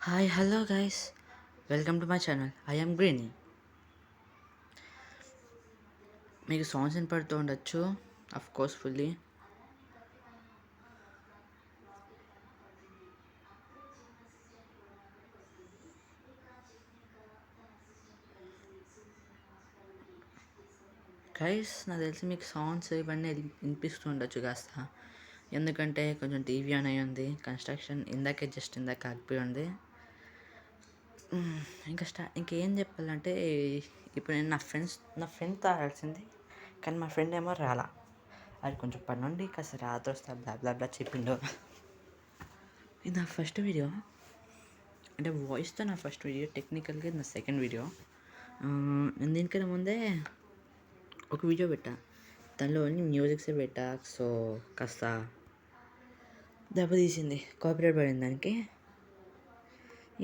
Hi, hello guys. Welcome to my channel. I am Greeny. మీకు songs వినపడుతూ ఉండొచ్చు of course fully. Guys నాకు తెలిసి మీకు సాంగ్స్ ఇవన్నీ వినిపిస్తూ ఉండొచ్చు కాస్త, ఎందుకంటే కొంచెం టీవీ ఆన్ అయ్యి ఉంది, కన్స్ట్రక్షన్ ఇందాక ఆగిపోయి ఉంది. ఇంకేం చెప్పాలంటే, ఇప్పుడు నేను నా ఫ్రెండ్తో ఆడాల్సింది, కానీ మా ఫ్రెండ్ ఏమో రాలా. అది కొంచెం పని నుండి కాస్త రాత్రి వస్తా బ్లా బ్లా బ్లా చెప్పిండు. ఇది నా ఫస్ట్ వీడియో, అంటే వాయిస్తో నా ఫస్ట్ వీడియో, టెక్నికల్గా ఇది నా సెకండ్ వీడియో. నేను దీనికన్నా ముందే ఒక వీడియో పెట్టా, దానిలో అన్ని మ్యూజిక్సే పెట్టా. సో కాస్త దెబ్బతీసింది, కాపీరైట్ పడింది దానికి.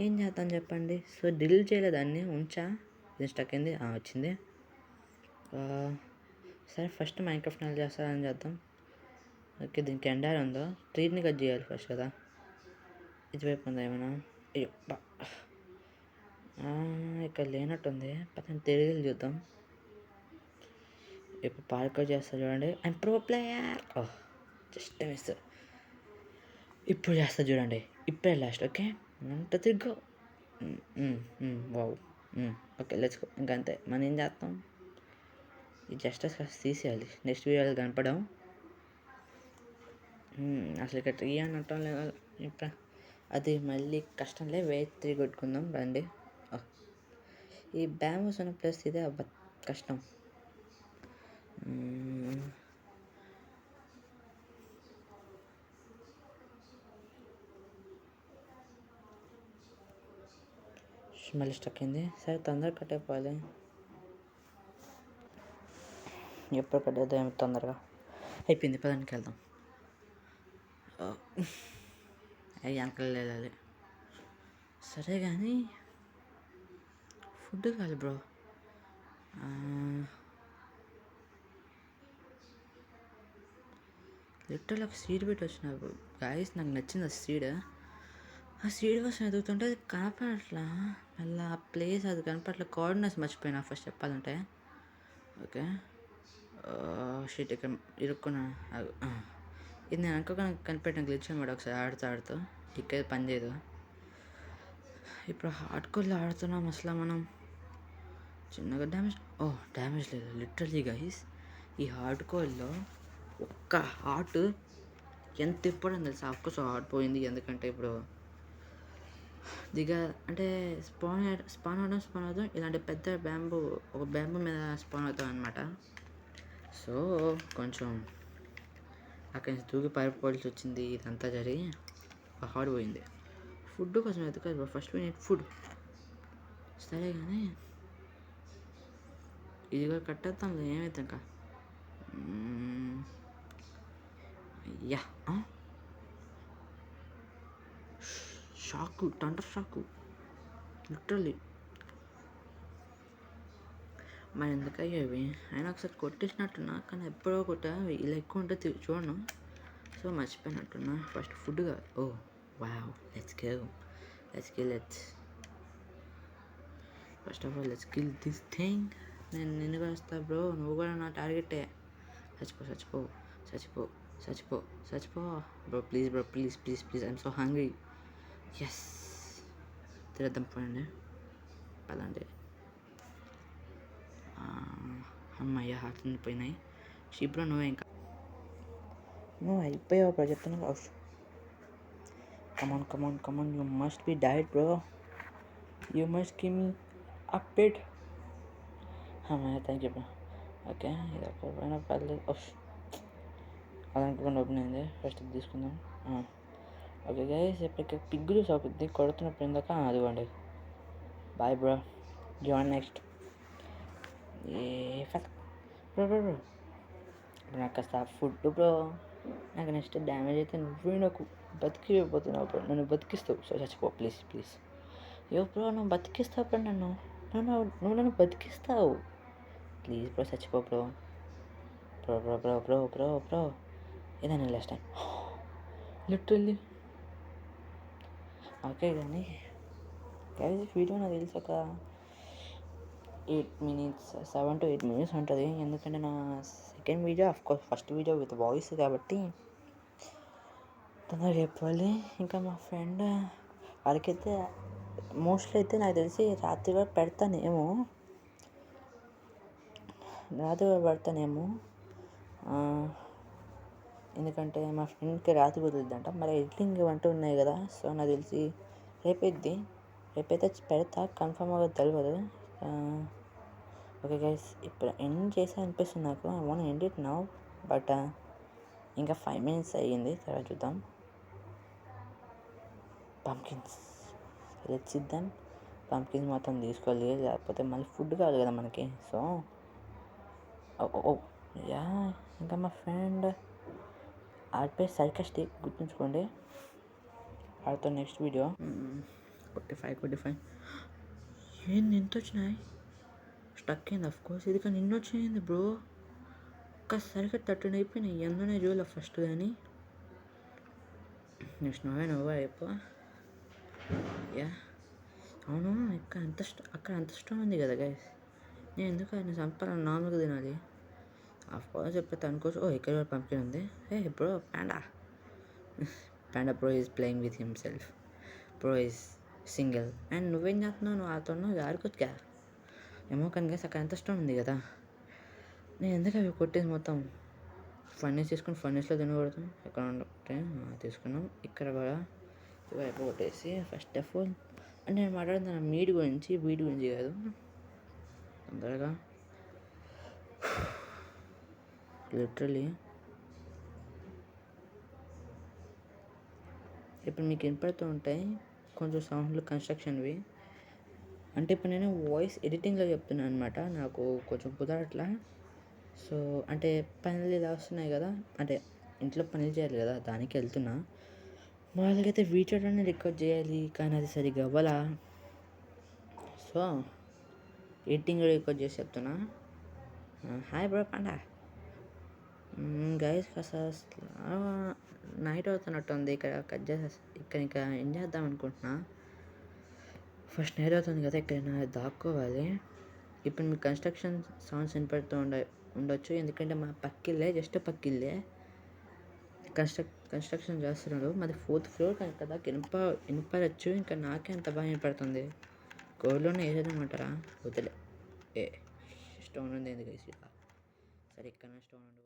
ఏం చేద్దాం చెప్పండి. సో డిలీట్ చేయలేదు, దాన్ని ఉంచా. ఇది స్టక్ అయింది, వచ్చింది. సరే ఫస్ట్ మైన్క్రాఫ్ట్ నెల చేస్తారని చేద్దాం. ఓకే, దీనికి ఎండార్ ఉందో, ట్రీట్ని కట్ చేయాలి ఫస్ట్ కదా. ఇటువైపు ఉందా ఏమైనా? అయ్యో ఇక్కడ లేనట్టుంది, పక్కన తిరిగి చూద్దాం. ఇప్పుడు పార్కౌట్ చేస్తా చూడండి. I'm pro player. Just miss. ఇప్పుడు చేస్తా చూడండి, ఇప్పుడే లాస్ట్. ఓకే, అంత తిరిగో. వావ్. Okay, let's go. ఇంకా అంతే, మనం ఏం చేస్తాం, ఈ జస్ట్ కాస్త తీసేయాలి, నెక్స్ట్ వీడియోలో కనపడం. అసలు ఇక్కడ ట్రీ అనటం లేదా ఇప్పుడు, అది మళ్ళీ కష్టంలే. వెయిట్ 3 కొట్టుకుందాం రండి. ఈ బ్యాంబూస్ ఉన్న ప్లస్ ఇదే కష్టం. మళ్ళీ స్టక్ అయింది. సరే తొందరగా కట్ అయిపోవాలి. ఎప్పుడు కట్ అవుతాం తొందరగా. అయిపోయింది, పదానికి వెళ్దాం. అవి వెనకాల వెళ్ళాలి. సరే కానీ ఫుడ్ కావాలి బ్రో. లిటరల్ ఒక సీడ్ పెట్టి వచ్చిన గాయస్, నాకు నచ్చింది ఆ సీడ్. ఆ సీడ్ కోసం ఎదుగుతుంటే అది కనపడట్లా. మళ్ళీ ఆ ప్లేస్ అది కనపడట్లా. కోఆర్డినేట్స్ మర్చిపోయినా ఫస్ట్ చెప్పాలంటే. ఓకే, షీట్ ఇక్కడ ఇరుక్కున్నా. ఇది నేను అనుకోగా కనిపెట్టిన గ్లిచ్ అనమాట. ఒకసారి ఆడుతూ ఇక్కడ పని చేయదు. ఇప్పుడు హార్డ్ కోర్లో ఆడుతున్నాం అసలు మనం. చిన్నగా డ్యామేజ్ లేదు లిటరల్లీ గైస్. ఈ హార్డ్ కోర్లో ఒక్క హార్ట్ ఎంత ఇంపార్టెంట్ తెలుసా. అఫ్కోర్స్ హార్ట్ పోయింది, ఎందుకంటే ఇప్పుడు అంటే స్పాన్ అవుతాం. ఇలాంటి పెద్ద ఒక బ్యాంబూ మీద స్పాన్ అవుతాం అనమాట. సో కొంచెం అక్కడి నుంచి దూకి పారిపోవాల్సి వచ్చింది. ఇదంతా జరిగి హార్డ్ పోయింది. ఫుడ్ కోసం ఎదుగుతుంది ఫస్ట్ ఫుడ్. సరే కానీ ఇది కూడా కట్టేద్దాం, ఏమైతే ఇంకా. యా, షాకు, టండర్ షాకు లిటరల్లీ. మరి ఎందుకయ్యా ఇవి అయినా ఒకసారి కొట్టేసినట్టున్నా, కానీ ఎప్పుడో కొట్టా. ఇలా ఎక్కువ ఉంటే చూడను, సో మర్చిపోయినట్టున్నా. ఫస్ట్ ఫుడ్గా wow, let's first of all let's kill this thing. నేను నిన్ను వస్తా బ్రో, నువ్వు కూడా నా టార్గెటే. చచ్చిపో bro, please I'm so hungry. Yes, తిరగద్దాం పోయండి, పదండి. అమ్మయ్య, హార్ట్స్ పోయినాయి. షీప్లో నువ్వే ఇంకా నువ్వు అయిపోయావు బ్రో, చెప్తున్నా. Come on, you must be diet bro, you must give me update. అమ్మయ్య, థ్యాంక్ యూ బ్రో. ఓకే, ఇది ఒక్కడైనా పర్లేదు. అదనుకోకుండా ఓపెన్ అయింది. ఫస్ట్ ఇది తీసుకుందాం. ఓకే గైస్, ఇప్పుడు పిగ్గు జ్యూస్ అవుతుంది కొడుతున్నప్పుడు ఇందాక. అదిగోండి. Bye bro, join next. Bro నాకు కాస్త ఫుడ్ బ్రో. నాకు నెక్స్ట్ డ్యామేజ్ అయితే నువ్వే నాకు బతికిపోతున్నావు బ్రో. నన్ను బతికిస్తావు. సో చచ్చిపో ప్లీజ్. బ్రో, నువ్వు బతికిస్తావు బ్రో. నువ్వు నన్ను బతికిస్తావు. ప్లీజ్ బ్రో, చచ్చిపో బ్రో. బ్రో ఇదని లాస్ట్ టైం లిటరల్లీ. ఓకే కానీ గైస్ వీడియో నాకు తెలిసి ఒక 8 మినిట్స్ 7 to 8 మినిట్స్ ఉంటుంది. ఎందుకంటే నా second video of course first video with voice కాబట్టి తొందరగా చెప్పాలి. ఇంకా మా ఫ్రెండ్ వాడికైతే మోస్ట్లీ అయితే నాకు తెలిసి రాత్రి కూడా పెడతానేమో ఎందుకంటే మా ఫ్రెండ్కి రాత్రి కుదురుద్దంట. మరి ఎడిటింగ్ ఇవంటూ ఉన్నాయి కదా, సో నాకు తెలిసి రేపైతే పెడతా, కన్ఫర్మ్ అవ్వదు తెలియదు. ఓకే గైస్, ఇప్పుడు ఎండ్ చేసా అనిపిస్తుంది నాకు. I want end it now, but ఇంకా 5 minutes అయ్యింది. తర్వాత చూద్దాం. పంకిన్స్ రెచ్చిద్దాం. పంకిన్స్ మొత్తం తీసుకోవాలి, లేకపోతే మళ్ళీ ఫుడ్ కావాలి కదా మనకి. సో యా, ఇంకా మా ఫ్రెండ్ ఆడిపై సరిగ్గా గుర్తుంచుకోండి. ఆడితో నెక్స్ట్ వీడియో 45 ఏంది ఎంత వచ్చినాయి? స్టక్ అయింది అఫ్కోర్స్. ఇది కానీ నిన్న వచ్చింది బ్రో. ఒక్కసారిగా 13 అయిపోయినాయి. ఎందునే చూడాలి ఫస్ట్ కానీ నెక్స్ట్ నువ్వే అయిపో. యా అవును, అక్కడ అంత స్టోన్ ఉంది కదా గైస్. నేను ఎందుకు ఆయన చంపాలని నార్మల్గా తినాలి. అఫ్కోర్స్ ఎప్పుడైతే అనుకోవచ్చు. ఇక్కడ కూడా పంపిణీ ఉంది. హే bro, panda bro is playing with himself. Bro is single. And నువ్వేం చేస్తున్నావు? నువ్వు ఆడుతున్నావు ఆడుకోవచ్చుగా. ఏమో కానీ గైస్ అక్కడ ఎంత స్టోన్ ఉంది కదా. నేను ఎందుకు అవి కొట్టేసి మొత్తం ఫర్నేస్ తీసుకుని ఫర్నేస్లో తినకూడదు. ఎక్కడ ఉంటే తీసుకున్నాం. ఇక్కడ కూడా వైపు కొట్టేసి ఫస్ట్ ఆఫ్ ఆల్ అంటే నేను మాట్లాడుతున్నాను వీడి గురించి కాదు. తొందరగా లిటరలీ ఇప్పుడు మీకు వినపడుతూ ఉంటాయి కొంచెం సౌండ్లు కన్స్ట్రక్షన్వి. అంటే ఇప్పుడు నేను వాయిస్ ఎడిటింగ్లో చెప్తున్నాను అనమాట. నాకు కొంచెం కుదరట్లా. సో అంటే పనులు ఇలా వస్తున్నాయి కదా, అంటే ఇంట్లో పనులు చేయాలి కదా, దానికి వెళ్తున్నా. వాళ్ళకైతే వీడియోలోనే రికార్డ్ చేయాలి, కానీ అది సరిగ్గా అవ్వాలా. సో ఎడిటింగ్ రికార్డ్ చేసి చెప్తున్నా. Hi bro panda. గైస్ కాస్త నైట్ అవుతున్నట్టుంది. ఇక్కడ కట్ చేసే ఇక్కడ ఏం చేద్దాం అనుకుంటున్నా. ఫస్ట్ నైట్ అవుతుంది కదా, ఎక్కడైనా దాక్కోవాలి. ఇప్పుడు మీకు కన్స్ట్రక్షన్ సౌండ్స్ వినపడుతూ ఉండొచ్చు. ఎందుకంటే మా జస్ట్ పక్కిల్లే కన్స్ట్రక్షన్ చేస్తున్నాడు. మాది 4th floor కదా, వినపడచ్చు. ఇంకా నాకే అంత బాగా వినపడుతుంది. కోడ్లోనే వేసేదమంటారా? వదిలే స్టోన్ ఉంది ఎందుకు వేసి. సరే ఇక్కడ స్టోన్ ఉండు.